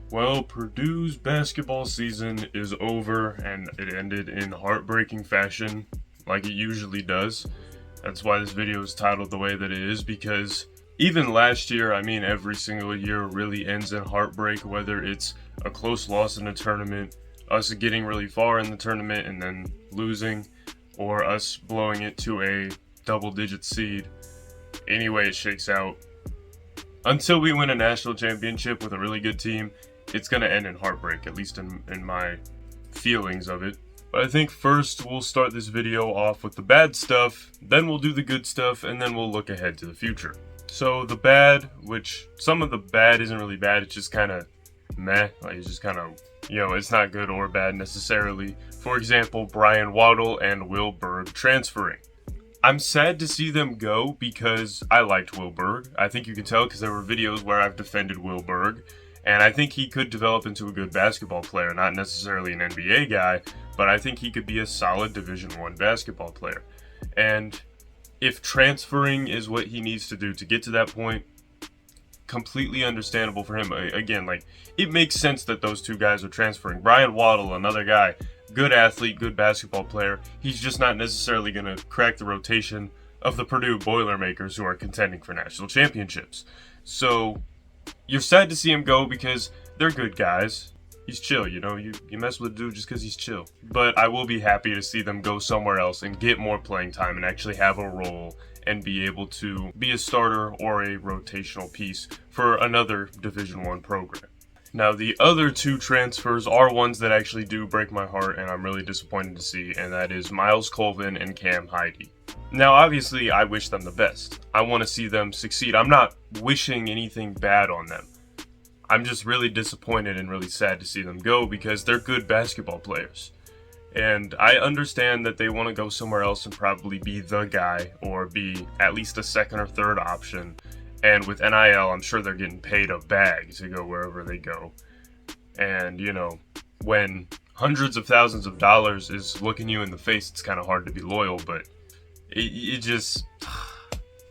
Well, Purdue's basketball season is over, and it ended in heartbreaking fashion, like it usually does. That's why this video is titled the way that it is, because even last year, every single year really ends in heartbreak, whether it's a close loss in a tournament, us getting really far in the tournament and then losing, or us blowing it to a double-digit seed. Any way it shakes out, until we win a national championship with a really good team, it's going to end in heartbreak, at least in my feelings of it. But I think first we'll start this video off with the bad stuff, then we'll do the good stuff, and then we'll look ahead to the future. So the bad, which some of the bad isn't really bad, it's just kind of meh, like it's just kind of, it's not good or bad necessarily. For example, Brian Waddle and Will Berg transferring. I'm sad to see them go because I liked Will Berg. I think you can tell because there were videos where I've defended Will Berg. And I think he could develop into a good basketball player, not necessarily an NBA guy, but I think he could be a solid Division I basketball player. And if transferring is what he needs to do to get to that point, completely understandable for him. Again, it makes sense that those two guys are transferring. Brian Waddle, another guy, good athlete, good basketball player. He's just not necessarily going to crack the rotation of the Purdue Boilermakers who are contending for national championships. So you're sad to see him go because they're good guys. He's chill, you mess with the dude just because he's chill. But I will be happy to see them go somewhere else and get more playing time and actually have a role and be able to be a starter or a rotational piece for another Division I program. Now, the other two transfers are ones that actually do break my heart and I'm really disappointed to see, and that is Miles Colvin and Cam Heide. Now, obviously, I wish them the best. I want to see them succeed. I'm not wishing anything bad on them. I'm just really disappointed and really sad to see them go because they're good basketball players. And I understand that they want to go somewhere else and probably be the guy or be at least a second or third option. And with NIL, I'm sure they're getting paid a bag to go wherever they go. And, when hundreds of thousands of dollars is looking you in the face, it's kind of hard to be loyal, but it just,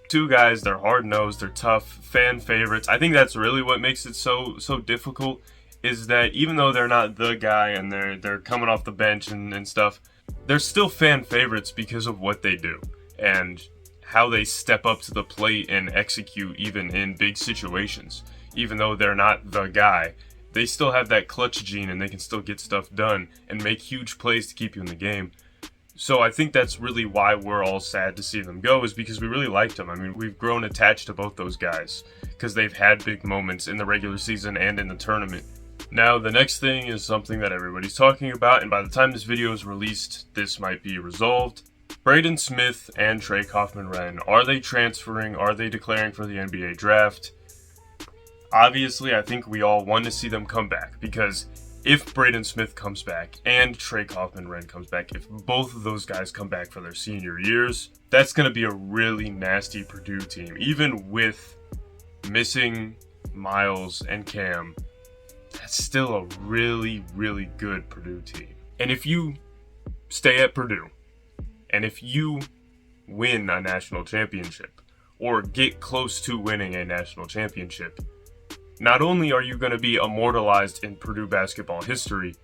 two guys, they're hard-nosed, they're tough, fan favorites. I think that's really what makes it so difficult, is that even though they're not the guy and they're coming off the bench and stuff, they're still fan favorites because of what they do and how they step up to the plate and execute even in big situations. Even though they're not the guy, they still have that clutch gene and they can still get stuff done and make huge plays to keep you in the game. So I think that's really why we're all sad to see them go, is because we really liked them. We've grown attached to both those guys because they've had big moments in the regular season and in the tournament. Now, the next thing is something that everybody's talking about, and by the time this video is released, this might be resolved. Braden Smith and Trey Kaufman-Renn, are they transferring? Are they declaring for the NBA draft? Obviously, I think we all want to see them come back, because if Braden Smith comes back and Trey Kaufman-Renn comes back, if both of those guys come back for their senior years, that's going to be a really nasty Purdue team. Even with missing Miles and Cam, that's still a really, really good Purdue team. And if you stay at Purdue, and if you win a national championship, or get close to winning a national championship, not only are you going to be immortalized in Purdue basketball history,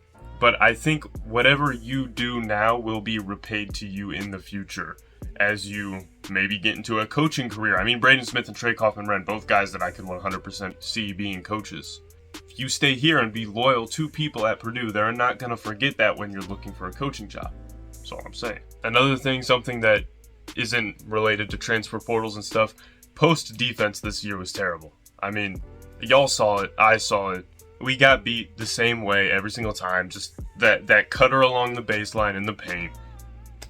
but I think whatever you do now will be repaid to you in the future as you maybe get into a coaching career. Braden Smith and Trey Kaufman-Renn, both guys that I could 100% see being coaches. If you stay here and be loyal to people at Purdue, they're not going to forget that when you're looking for a coaching job. That's all I'm saying. Another thing, something that isn't related to transfer portals and stuff, post defense this year was terrible. Y'all saw it, I saw it. We got beat the same way every single time. Just that cutter along the baseline in the paint,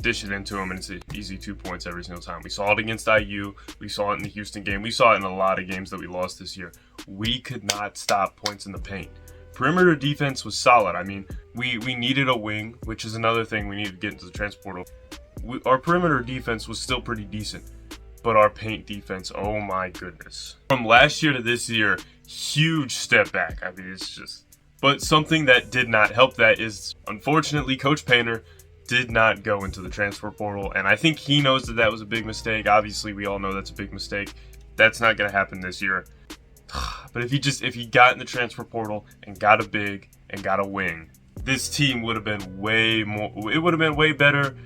dish it into him, and it's an easy 2 points every single time. We saw it against IU. We saw it in the Houston game. We saw it in a lot of games that we lost this year. We could not stop points in the paint. Perimeter defense was solid. We needed a wing, which is another thing we needed to get into the transfer portal. Our perimeter defense was still pretty decent, but our paint defense, oh my goodness. From last year to this year, huge step back. But something that did not help that is, unfortunately, Coach Painter did not go into the transfer portal, and I think he knows that was a big mistake. Obviously, we all know that's a big mistake. That's not going to happen this year. But if he got in the transfer portal and got a big and got a wing, this team would have been way more. It would have been way better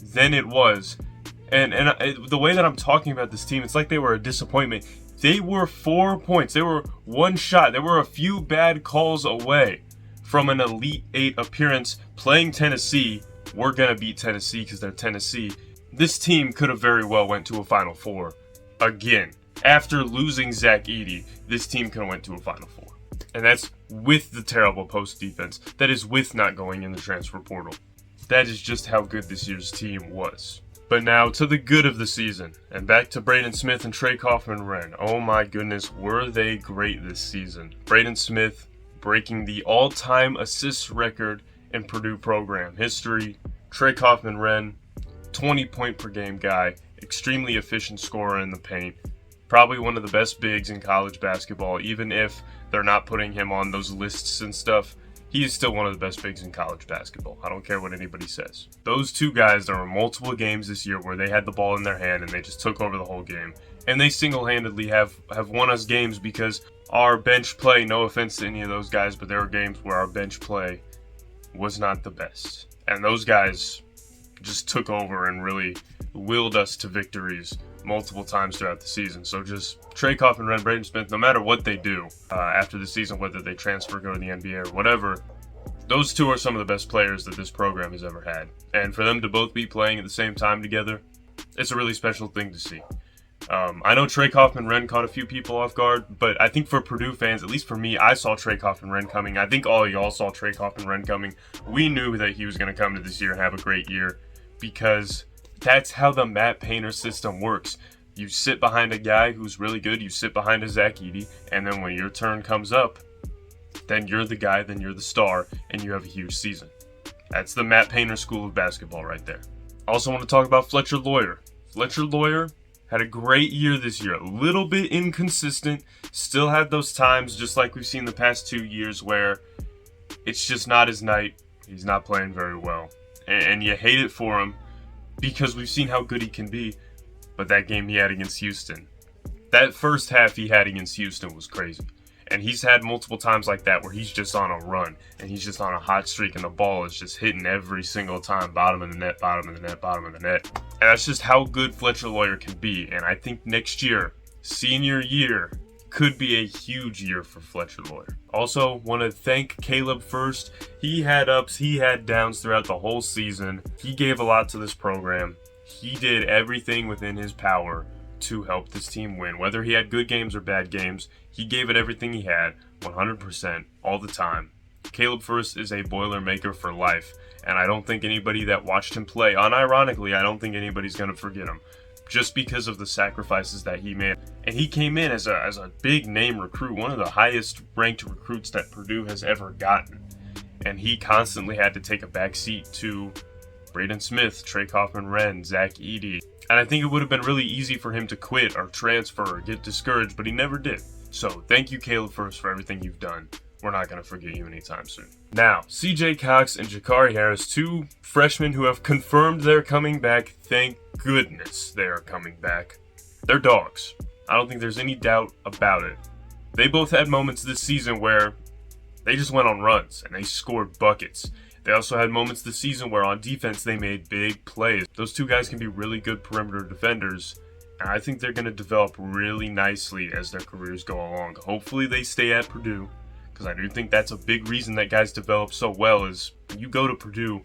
than it was. And the way that I'm talking about this team, it's like they were a disappointment. They were 4 points. They were one shot. They were a few bad calls away from an Elite Eight appearance playing Tennessee. We're gonna beat Tennessee because they're Tennessee. This team could have very well went to a Final Four again. After losing Zach Edey, this team could have went to a Final Four. And that's with the terrible post defense. That is with not going in the transfer portal. That is just how good this year's team was. But now to the good of the season. And back to Braden Smith and Trey Kaufman-Renn. Oh my goodness, were they great this season. Braden Smith breaking the all-time assists record in Purdue program history. Trey Kaufman-Renn, 20-point per game guy. Extremely efficient scorer in the paint. Probably one of the best bigs in college basketball, even if they're not putting him on those lists and stuff. He is still one of the best bigs in college basketball. I don't care what anybody says. Those two guys, there were multiple games this year where they had the ball in their hand and they just took over the whole game. And they single-handedly have won us games because our bench play, no offense to any of those guys, but there were games where our bench play was not the best. And those guys just took over and really willed us to victories multiple times throughout the season. So just Trey Kaufman-Renn, Braden Smith, no matter what they do after the season, whether they transfer, go to the NBA or whatever, those two are some of the best players that this program has ever had. And for them to both be playing at the same time together, it's a really special thing to see. I know Trey Kaufman-Renn caught a few people off guard, but I think for Purdue fans, at least for me, I saw Trey Kaufman-Renn coming. I think all of y'all saw Trey Kaufman-Renn coming. We knew that he was going to come to this year and have a great year because that's how the Matt Painter system works. You sit behind a guy who's really good, you sit behind a Zach Edey, and then when your turn comes up, then you're the guy, then you're the star, and you have a huge season. That's the Matt Painter school of basketball right there. Also want to talk about Fletcher Loyer. Fletcher Loyer had a great year this year. A little bit inconsistent, still had those times just like we've seen the past 2 years where it's just not his night. He's not playing very well. And you hate it for him, because we've seen how good he can be, but that game he had against Houston, that first half he had against Houston was crazy. And he's had multiple times like that where he's just on a run, and he's just on a hot streak, and the ball is just hitting every single time, bottom of the net, bottom of the net, bottom of the net. And that's just how good Fletcher Loyer can be. And I think next year, senior year, could be a huge year for Fletcher Loyer. Also, want to thank Caleb first. He had ups, he had downs throughout the whole season. He gave a lot to this program. He did everything within his power to help this team win. Whether he had good games or bad games, he gave it everything he had, 100%, all the time. Caleb First is a Boilermaker for life, and I don't think anybody that watched him play, unironically, I don't think anybody's going to forget him, just because of the sacrifices that he made. And he came in as a big name recruit, one of the highest ranked recruits that Purdue has ever gotten. And he constantly had to take a back seat to Braden Smith, Trey Kaufman-Renn, Zach Edey. And I think it would have been really easy for him to quit or transfer or get discouraged, but he never did. So thank you, Caleb First, for everything you've done. We're not going to forget you anytime soon. Now, CJ Cox and Jakari Harris, two freshmen who have confirmed they're coming back. Thank goodness they are coming back. They're dogs. I don't think there's any doubt about it. They both had moments this season where they just went on runs and they scored buckets. They also had moments this season where on defense they made big plays. Those two guys can be really good perimeter defenders, and I think they're going to develop really nicely as their careers go along. Hopefully they stay at Purdue, because I do think that's a big reason that guys develop so well is when you go to Purdue,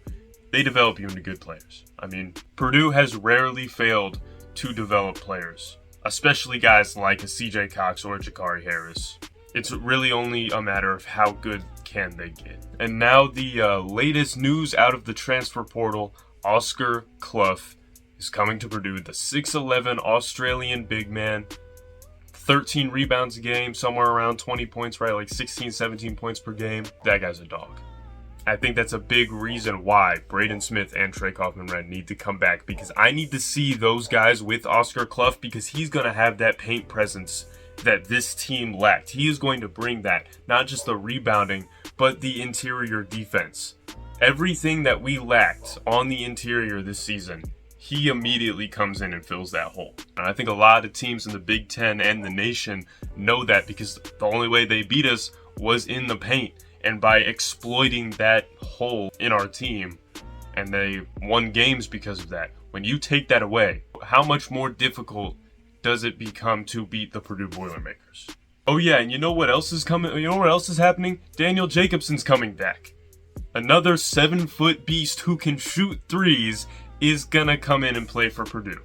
they develop you into good players. I mean, Purdue has rarely failed to develop players, especially guys like a CJ Cox or a Jakari Harris. It's really only a matter of how good can they get. And now the latest news out of the transfer portal, Oscar Clough is coming to Purdue, the 6'11" Australian big man. 13 rebounds a game, somewhere around 20 points, right? Like 16, 17 points per game. That guy's a dog. I think that's a big reason why Braden Smith and Trey Kaufman-Renn need to come back, because I need to see those guys with Oscar Clough, because he's going to have that paint presence that this team lacked. He is going to bring that, not just the rebounding, but the interior defense. Everything that we lacked on the interior this season, he immediately comes in and fills that hole. And I think a lot of teams in the Big Ten and the nation know that, because the only way they beat us was in the paint and by exploiting that hole in our team. And they won games because of that. When you take that away, how much more difficult does it become to beat the Purdue Boilermakers? Oh yeah, and you know what else is coming? You know what else is happening? Daniel Jacobson's coming back. Another 7-foot beast who can shoot threes is gonna come in and play for Purdue.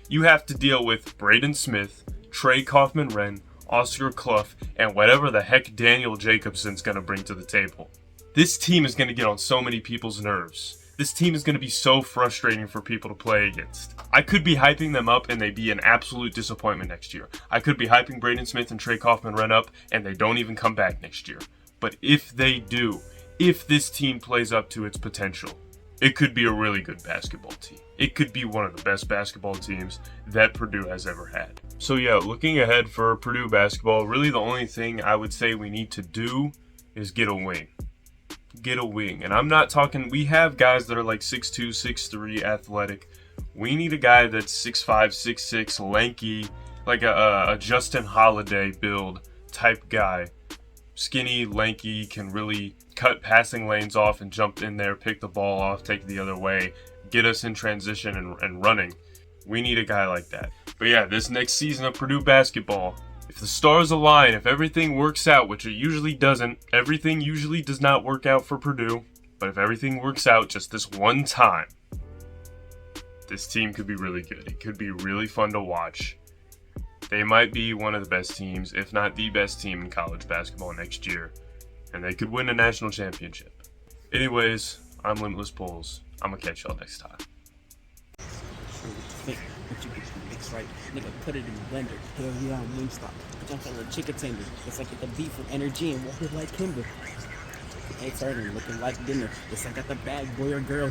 You have to deal with Braden Smith, Trey Kaufman-Renn, Oscar Clough, and whatever the heck Daniel Jacobson's gonna bring to the table. This team is gonna get on so many people's nerves. This team is going to be so frustrating for people to play against. I could be hyping them up and they be an absolute disappointment next year. I could be hyping Braden Smith and Trey Kaufman-Renn up and they don't even come back next year. But if they do, if this team plays up to its potential, it could be a really good basketball team. It could be one of the best basketball teams that Purdue has ever had. So yeah, looking ahead for Purdue basketball, really the only thing I would say we need to do is get a wing. Get a wing. And I'm not talking, we have guys that are like 6'2", 6'3", athletic. We need a guy that's 6'5", 6'6", lanky, like a Justin Holiday build type guy. Skinny, lanky, can really cut passing lanes off and jump in there, pick the ball off, take it the other way, get us in transition and running. We need a guy like that. But yeah, this next season of Purdue basketball, if the stars align, if everything works out, which it usually doesn't, everything usually does not work out for Purdue, but if everything works out just this one time, this team could be really good. It could be really fun to watch. They might be one of the best teams, if not the best team in college basketball next year, and they could win a national championship. Anyways, I'm Limitless Pulls. I'm gonna catch y'all next time. Right, nigga, put it in the blender. Hell yeah, I'm Wingstop. Jump on a chicken tender. It's like the beef with energy and water like Kimber. Hey, turning, looking like dinner. It's like got the bad boy or girl.